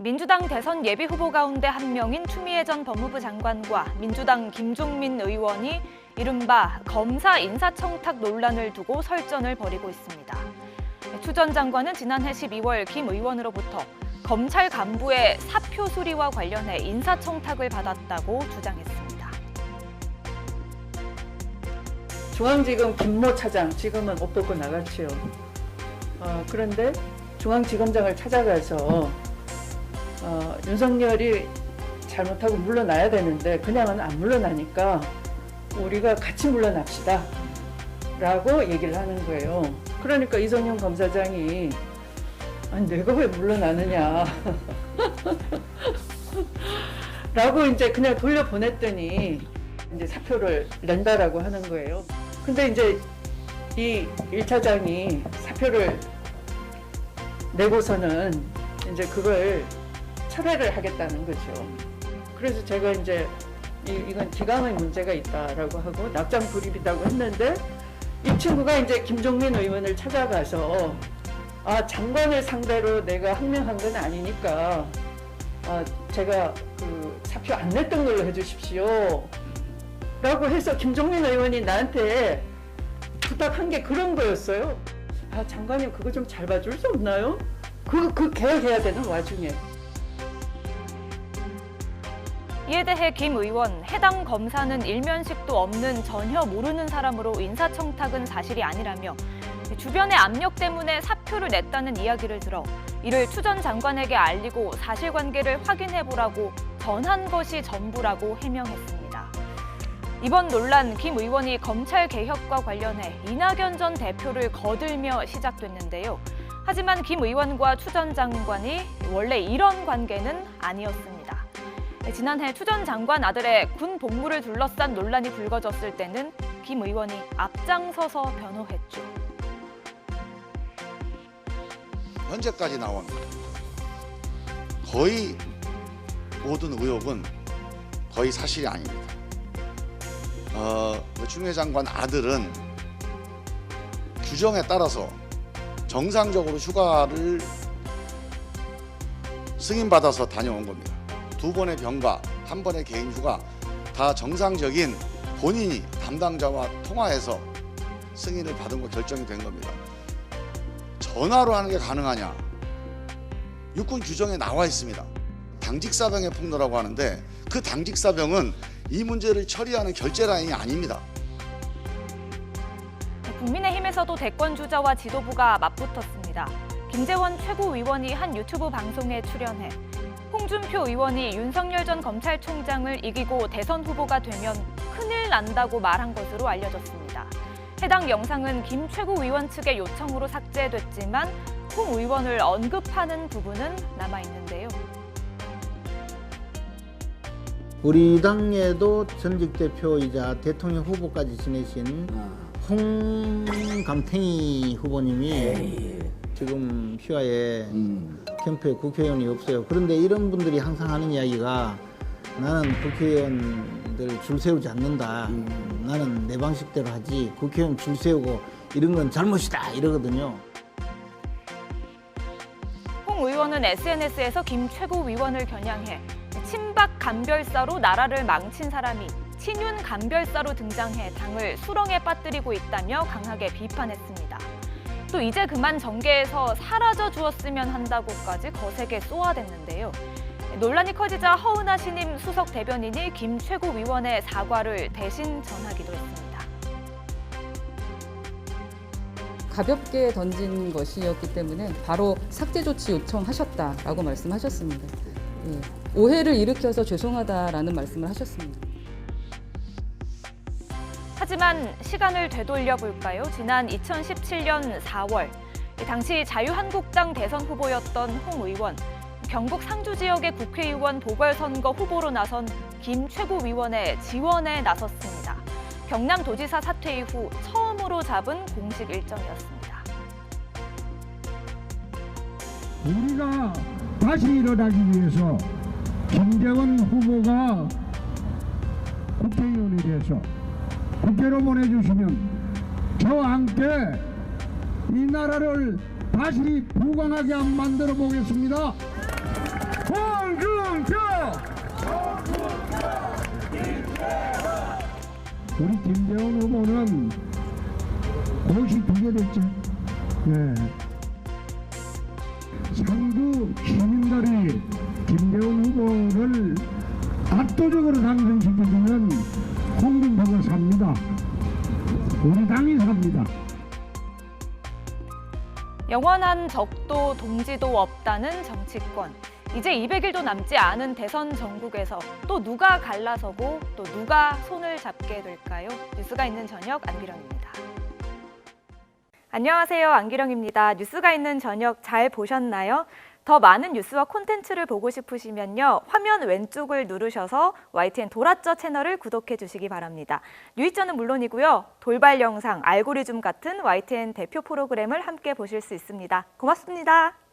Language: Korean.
민주당 대선 예비후보 가운데 한 명인 추미애 전 법무부 장관과 민주당 김종민 의원이 이른바 검사 인사청탁 논란을 두고 설전을 벌이고 있습니다. 추 전 장관은 지난해 12월 김 의원으로부터 검찰 간부의 사표 수리와 관련해 인사청탁을 받았다고 주장했습니다. 중앙지검 김모 차장, 지금은 옷 벗고 나갔지요. 그런데 중앙지검장을 찾아가서 윤석열이 잘못하고 물러나야 되는데 그냥은 안 물러나니까 우리가 같이 물러납시다 라고 얘기를 하는 거예요. 그러니까 이성윤 검사장이 아니 내가 왜 물러나느냐 라고 이제 그냥 돌려보냈더니 이제 사표를 낸다라고 하는 거예요. 근데 이제 이 1차장이 사표를 내고서는 이제 그걸 철회를 하겠다는 거죠. 그래서 제가 이제 이건 기강의 문제가 있다라고 하고 납작 불입이라고 했는데 이 친구가 이제 김종민 의원을 찾아가서 장관을 상대로 내가 항명한 건 아니니까 제가 그 사표 안 냈던 걸로 해주십시오 라고 해서 김종민 의원이 나한테 부탁한 게 그런 거였어요. 장관님 그거 좀 잘 봐줄 수 없나요? 그 개혁해야 되는 와중에. 이에 대해 김 의원, 해당 검사는 일면식도 없는 전혀 모르는 사람으로 인사청탁은 사실이 아니라며 주변의 압력 때문에 사표를 냈다는 이야기를 들어 이를 추 전 장관에게 알리고 사실관계를 확인해보라고 전한 것이 전부라고 해명했습니다. 이번 논란, 김 의원이 검찰 개혁과 관련해 이낙연 전 대표를 거들며 시작됐는데요. 하지만 김 의원과 추 전 장관이 원래 이런 관계는 아니었습니다. 지난해 추 전 장관 아들의 군 복무를 둘러싼 논란이 불거졌을 때는 김 의원이 앞장서서 변호했죠. 현재까지 나온 거의 모든 의혹은 거의 사실이 아닙니다. 추미애 장관 아들은 규정에 따라서 정상적으로 휴가를 승인받아서 다녀온 겁니다. 2번의 병가, 1번의 개인 휴가 다 정상적인 본인이 담당자와 통화해서 승인을 받은 거 결정이 된 겁니다. 전화로 하는 게 가능하냐? 육군 규정에 나와 있습니다. 당직사병의 폭로라고 하는데 그 당직사병은 이 문제를 처리하는 결제 라인이 아닙니다. 국민의힘에서도 대권주자와 지도부가 맞붙었습니다. 김재원 최고위원이 한 유튜브 방송에 출연해 홍준표 의원이 윤석열 전 검찰총장을 이기고 대선 후보가 되면 큰일 난다고 말한 것으로 알려졌습니다. 해당 영상은 김 최고위원 측의 요청으로 삭제됐지만 홍 의원을 언급하는 부분은 남아있는데요. 우리 당에도 전직 대표이자 대통령 후보까지 지내신 홍감탱이 후보님이 지금 휴가에 캠프에 국회의원이 없어요. 그런데 이런 분들이 항상 하는 이야기가 나는 국회의원들 줄 세우지 않는다. 나는 내 방식대로 하지. 국회의원 줄 세우고 이런 건 잘못이다 이러거든요. 홍 의원은 SNS에서 김 최고위원을 겨냥해 친박 간별사로 나라를 망친 사람이 친윤 간별사로 등장해 당을 수렁에 빠뜨리고 있다며 강하게 비판했습니다. 또 이제 그만 정계에서 사라져 주었으면 한다고까지 거세게 쏘아댔는데요. 논란이 커지자 허은하 신임 수석 대변인이 김 최고위원의 사과를 대신 전하기도 했습니다. 가볍게 던진 것이었기 때문에 바로 삭제 조치 요청하셨다라고 말씀하셨습니다. 오해를 일으켜서 죄송하다라는 말씀을 하셨습니다. 하지만 시간을 되돌려 볼까요? 지난 2017년 4월, 당시 자유한국당 대선 후보였던 홍 의원, 경북 상주 지역의 국회의원 보궐선거 후보로 나선 김 최고위원의 지원에 나섰습니다. 경남도지사 사퇴 이후 처음으로 잡은 공식 일정이었습니다. 우리가 다시 일어나기 위해서 김재원 후보가 국회의원이 돼서 국회로 보내주시면 저와 함께 이 나라를 다시 부강하게 만들어 보겠습니다. 홍준표! 우리 김대원 후보는 곳이 2개 됐죠. 네. 상주 시민들이 김대원 후보를 압도적으로 당선시켜주면 홍준표가 삽니다. 우리 당이 삽니다. 영원한 적도 동지도 없다는 정치권. 이제 200일도 남지 않은 대선 전국에서 또 누가 갈라서고 또 누가 손을 잡게 될까요? 뉴스가 있는 저녁 안기령입니다. 안녕하세요. 안기령입니다. 뉴스가 있는 저녁 잘 보셨나요? 더 많은 뉴스와 콘텐츠를 보고 싶으시면요. 화면 왼쪽을 누르셔서 YTN 돌아쩌 채널을 구독해 주시기 바랍니다. 뉴이쩌는 물론이고요. 돌발 영상, 알고리즘 같은 YTN 대표 프로그램을 함께 보실 수 있습니다. 고맙습니다.